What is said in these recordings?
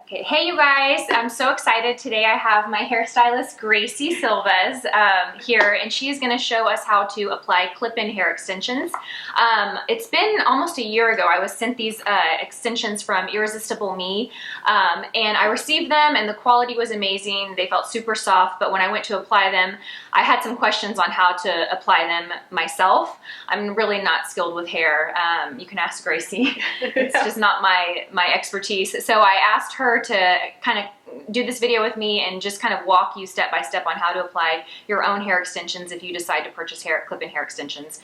Okay, hey you guys, I'm so excited. Today I have my hairstylist Gracie Silvas here, and she's going to show us how to apply clip-in hair extensions. It's been almost a year ago I was sent these extensions from Irresistible Me, and I received them and the quality was amazing. They felt super soft, but when I went to apply them, I had some questions on how to apply them myself. I'm really not skilled with hair. You can ask Gracie. It's just not my expertise. So I asked her to kind of do this video with me and just kind of walk you step by step on how to apply your own hair extensions if you decide to purchase clip-in hair extensions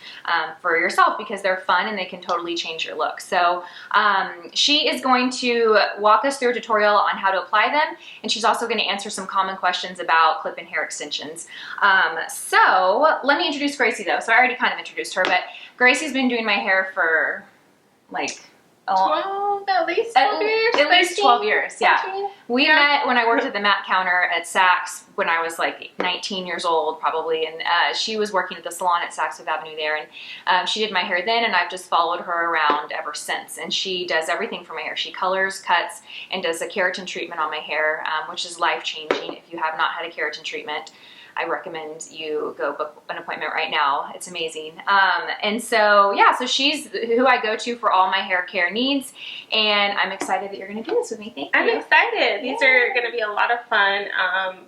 for yourself, because they're fun and they can totally change your look. So she is going to walk us through a tutorial on how to apply them, and she's also going to answer some common questions about clip-in hair extensions. So let me introduce Gracie though. So I already kind of introduced her, but Gracie's been doing my hair for like at least 12 years. At least 12 years, yeah. 13? We met when I worked at the mat counter at Saks when I was like 19 years old probably, and she was working at the salon at Saks Fifth Avenue there, and she did my hair then, and I've just followed her around ever since. And she does everything for my hair. She colors, cuts, and does a keratin treatment on my hair, which is life-changing. If you have not had a keratin treatment, I recommend you go book an appointment right now. It's amazing. And so, yeah, so she's who I go to for all my hair care needs, and I'm excited that you're going to do this with me. Thank you. I'm excited. These are going to be a lot of fun.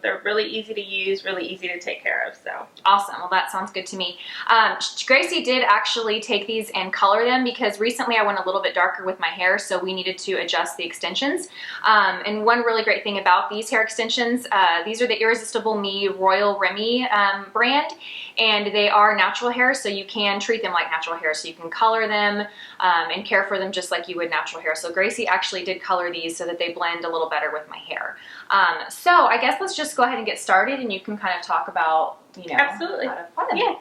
They're really easy to use, really easy to take care of. So awesome. Well, that sounds good to me. Gracie did actually take these and color them because recently I went a little bit darker with my hair, so we needed to adjust the extensions. And one really great thing about these hair extensions, these are the Irresistible Me Royal Remy brand, and they are natural hair, so you can treat them like natural hair, so you can color them and care for them just like you would natural hair. So Gracie actually did color these so that they blend a little better with my hair. So I guess let's just go ahead and get started, and you can kind of talk about, you know, absolutely, how to apply them. Yeah.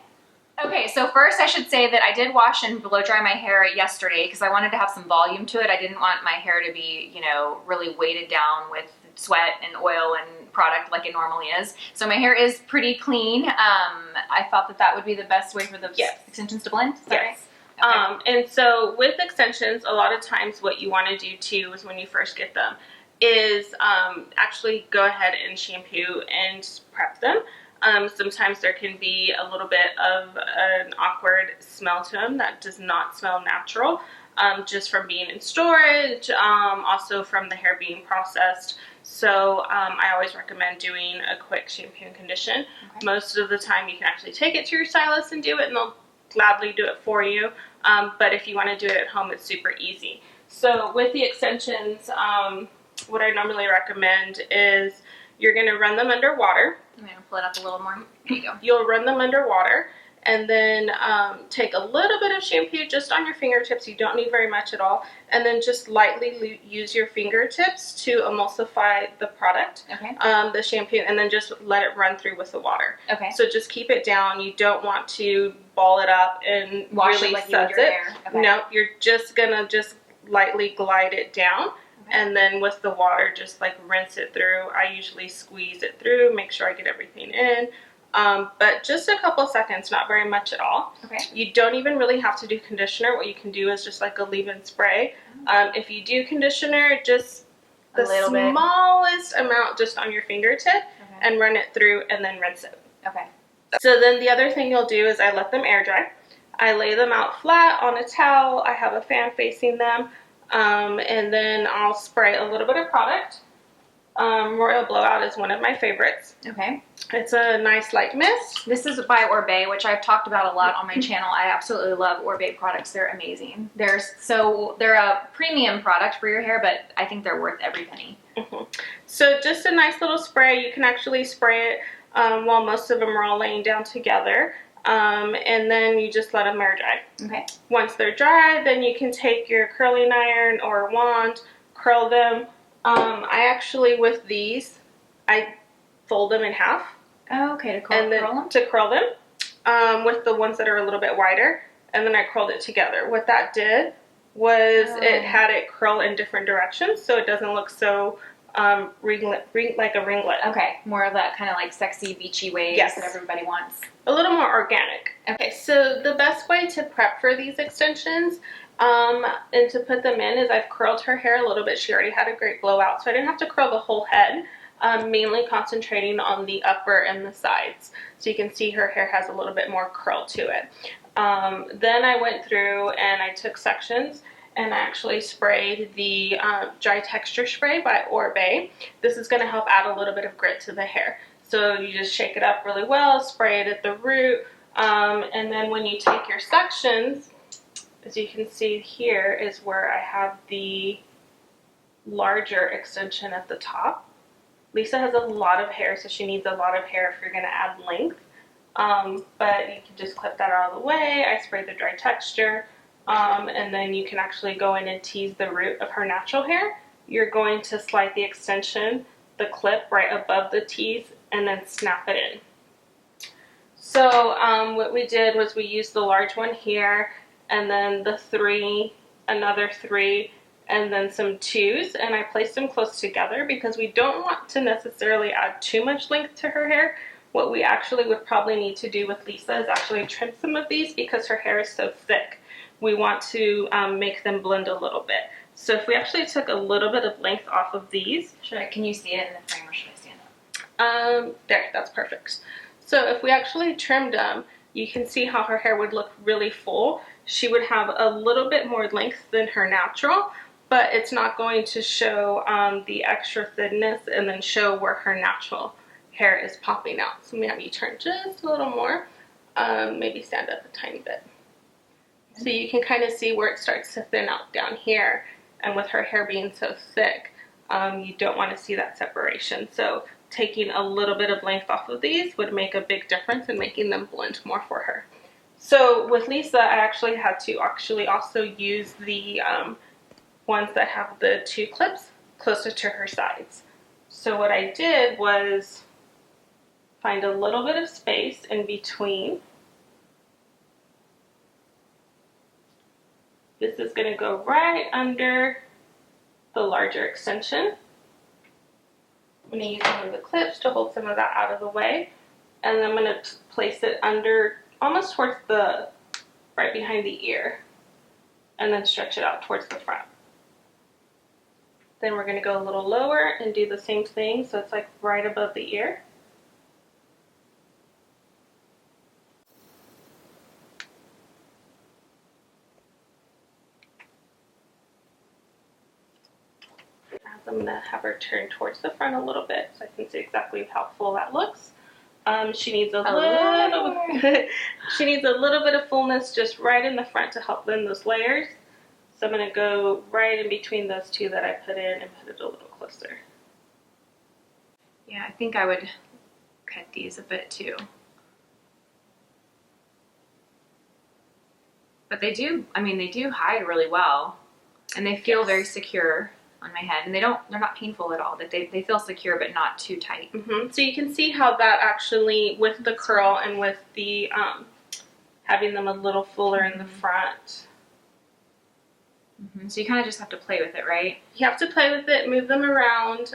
Okay, so first I should say that I did wash and blow dry my hair yesterday because I wanted to have some volume to it. I didn't want my hair to be, you know, really weighted down with sweat and oil and product like it normally is. So my hair is pretty clean. I thought that that would be the best way for the extensions to blend. Is that right? Okay. And so with extensions, a lot of times what you want to do too is when you first get them is actually go ahead and shampoo and prep them. Sometimes there can be a little bit of an awkward smell to them that does not smell natural, just from being in storage, also from the hair being processed. So I always recommend doing a quick shampoo and condition. Okay. Most of the time you can actually take it to your stylist and do it, and they'll gladly do it for you. But if you want to do it at home, it's super easy. So with the extensions, what I normally recommend is you're going to run them under water. I'm going to pull it up a little more. There you go. You'll run them under water, and then take a little bit of shampoo just on your fingertips. You don't need very much at all. And then just lightly use your fingertips to emulsify the product, okay. The shampoo, and then just let it run through with the water. Okay. So just keep it down. You don't want to ball it up and wash really it like suds you would your hair. Okay. No, you're just going to just lightly glide it down. And then with the water, just like rinse it through. I usually squeeze it through, make sure I get everything in. But just a couple seconds, not very much at all. Okay. You don't even really have to do conditioner. What you can do is just like a leave-in spray. If you do conditioner, just the smallest amount just on your fingertip, and run it through and then rinse it. Okay. So then the other thing you'll do is I let them air dry. I lay them out flat on a towel. I have a fan facing them. And then I'll spray a little bit of product. Royal Blowout is one of my favorites. Okay. It's a nice light mist. This is by Oribe, which I've talked about a lot on my channel. I absolutely love Oribe products. They're amazing. They're a premium product for your hair, but I think they're worth every penny. So just a nice little spray. You can actually spray it while most of them are all laying down together. And then you just let them air dry. Okay. Once they're dry, then you can take your curling iron or wand, curl them. I actually, with these, I fold them in half. Oh, okay, to curl them? To curl them, with the ones that are a little bit wider, and then I curled it together. What that did was it had it curl in different directions, so it doesn't look so like a ringlet. Okay, more of that kind of like sexy beachy waves that everybody wants. A little more organic. Okay, so the best way to prep for these extensions And to put them in is I've curled her hair a little bit. She already had a great blowout, so I didn't have to curl the whole head, mainly concentrating on the upper and the sides. So you can see her hair has a little bit more curl to it. Then I went through and I took sections and I actually sprayed the dry texture spray by Orbe. This is going to help add a little bit of grit to the hair. So you just shake it up really well, spray it at the root, and then when you take your sections, as you can see here is where I have the larger extension at the top. Lisa has a lot of hair, so she needs a lot of hair if you're going to add length. But you can just clip that out of the way. I spray the dry texture, and then you can actually go in and tease the root of her natural hair. You're going to slide the extension, the clip right above the tease, and then snap it in. So what we did was we used the large one here, and then the three, another three, and then some twos, and I placed them close together because we don't want to necessarily add too much length to her hair. What we actually would probably need to do with Lisa is actually trim some of these because her hair is so thick. We want to make them blend a little bit. So if we actually took a little bit of length off of these. Can you see it in the frame, or should I stand up? There, that's perfect. So if we actually trimmed them, you can see how her hair would look really full. She would have a little bit more length than her natural, but it's not going to show the extra thinness and then show where her natural hair is popping out. So maybe turn just a little more, maybe stand up a tiny bit. So you can kind of see where it starts to thin out down here, and with her hair being so thick, you don't want to see that separation. So taking a little bit of length off of these would make a big difference in making them blend more for her. So with Lisa, I actually had to also use the ones that have the two clips closer to her sides. So what I did was find a little bit of space in between. This is going to go right under the larger extension. I'm going to use one of the clips to hold some of that out of the way, and then I'm going to place it under, almost towards the, right behind the ear, and then stretch it out towards the front. Then we're going to go a little lower and do the same thing, so it's like right above the ear. I'm going to have her turn towards the front a little bit so I can see exactly how full that looks. She needs a little bit of fullness just right in the front to help blend those layers. So I'm going to go right in between those two that I put in and put it a little closer. Yeah, I think I would cut these a bit too. But they do, I mean, they do hide really well, and they feel very secure on my head, and they're not painful at all. That they feel secure but not too tight. So you can see how that actually, with the curl and with the having them a little fuller in the front. So you kind of just have to play with it, right? You have to play with it, move them around.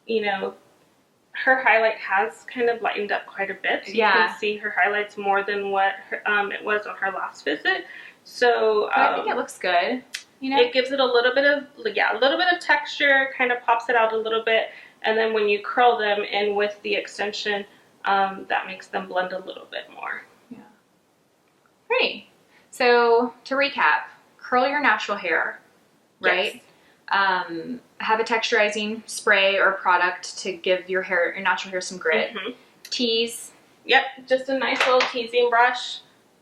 You know, her highlight has kind of lightened up quite a bit. So you can see her highlights more than what it was on her last visit. So I think it looks good. You know? It gives it a little bit of texture, kind of pops it out a little bit, and then when you curl them in with the extension, that makes them blend a little bit more. Yeah. Pretty. So to recap, curl your natural hair, right? Yes. Have a texturizing spray or product to give your natural hair some grit. Tease. Yep, just a nice little teasing brush.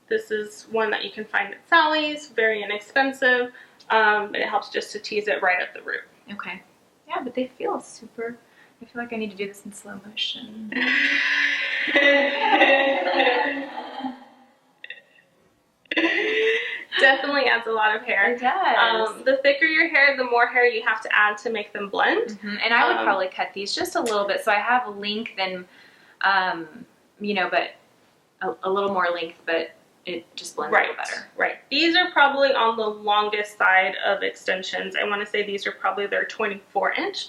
This is one that you can find at Sally's, very inexpensive. But it helps just to tease it right at the root. Okay. Yeah, but they feel super. I feel like I need to do this in slow motion. Definitely adds a lot of hair. It does. The thicker your hair, the more hair you have to add to make them blend. And I would probably cut these just a little bit, so I have length and, you know, but a little more length, but it just blends a little better. Right. These are probably on the longest side of extensions. I want to say these are probably their 24 inch.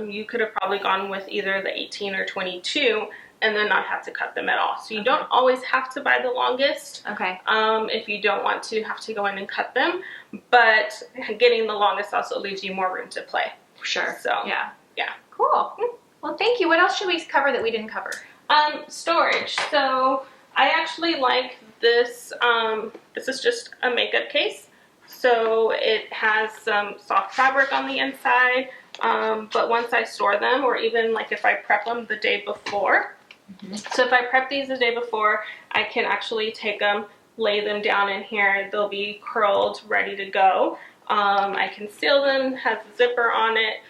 You could have probably gone with either the 18 or 22 and then not have to cut them at all. So you don't always have to buy the longest. Okay. If you don't want to have to go in and cut them, but getting the longest also leaves you more room to play. Sure. So yeah. Cool. Well, thank you. What else should we cover that we didn't cover? Storage. So I actually like this. This is just a makeup case. So it has some soft fabric on the inside. But once I store them, or even like if I prep them the day before, so if I prep these the day before, I can actually take them, lay them down in here. They'll be curled, ready to go. I can seal them, has a zipper on it.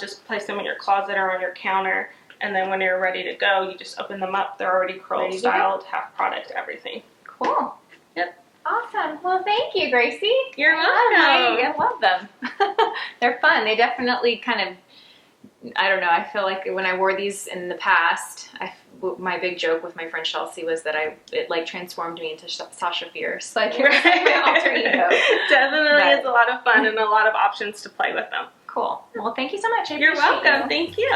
Just place them in your closet or on your counter, and then when you're ready to go, you just open them up. They're already curled, styled, half product, everything. Cool. Yep. Awesome. Well, thank you, Gracie. You're welcome. I love them. They're fun. They definitely kind of, I don't know, I feel like when I wore these in the past, my big joke with my friend Chelsea was that it like transformed me into Sasha Fierce. Like, it was like my alter ego. Definitely is a lot of fun and a lot of options to play with them. Cool. Well, thank you so much. You're welcome. Thank you.